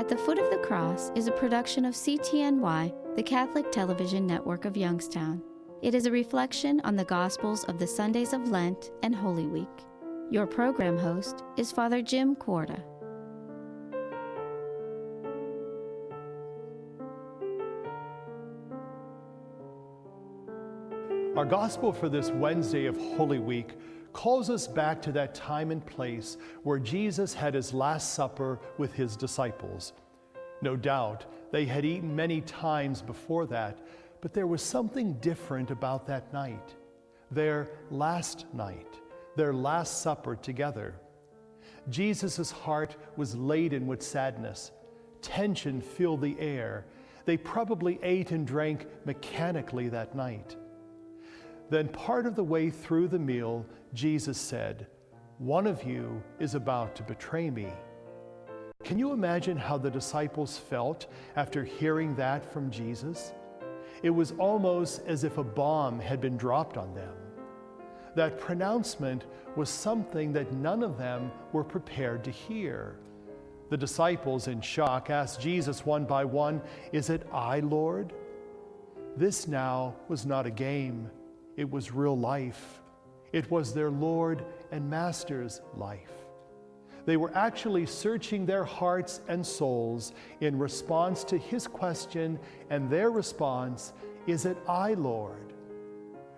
At the Foot of the Cross is a production of CTNY, the Catholic Television Network of Youngstown. It is a reflection on the Gospels of the Sundays of Lent and Holy Week. Your program host is Father Jim Corda. Our Gospel for this Wednesday of Holy Week calls us back to that time and place where Jesus had his Last Supper with his disciples. No doubt, they had eaten many times before that, but there was something different about that night. Their last night, their Last Supper together. Jesus' heart was laden with sadness. Tension filled the air. They probably ate and drank mechanically that night. Then part of the way through the meal, Jesus said, "One of you is about to betray me." Can you imagine how the disciples felt after hearing that from Jesus? It was almost as if a bomb had been dropped on them. That pronouncement was something that none of them were prepared to hear. The disciples, in shock, asked Jesus one by one, "Is it I, Lord?" This now was not a game. It was real life. It was their Lord and Master's life. They were actually searching their hearts and souls in response to his question, and their response, "Is it I, Lord?"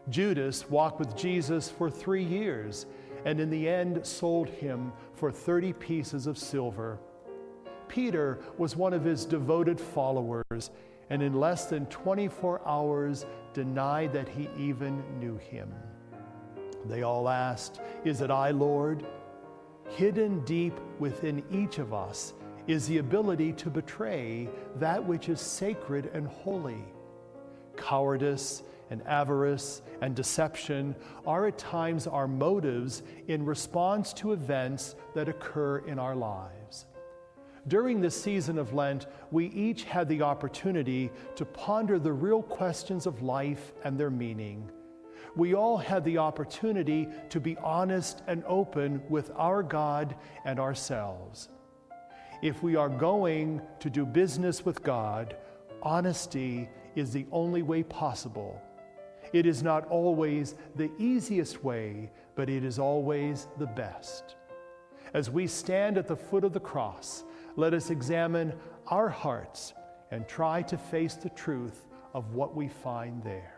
Judas walked with Jesus for 3 years, and in the end sold him for 30 pieces of silver. Peter was one of his devoted followers, and in less than 24 hours denied that he even knew him. They all asked, "Is it I, Lord?" Hidden deep within each of us is the ability to betray that which is sacred and holy. Cowardice and avarice and deception are at times our motives in response to events that occur in our lives. During this season of Lent, we each had the opportunity to ponder the real questions of life and their meaning. We all had the opportunity to be honest and open with our God and ourselves. If we are going to do business with God, honesty is the only way possible. It is not always the easiest way, but it is always the best. As we stand at the foot of the cross, let us examine our hearts and try to face the truth of what we find there.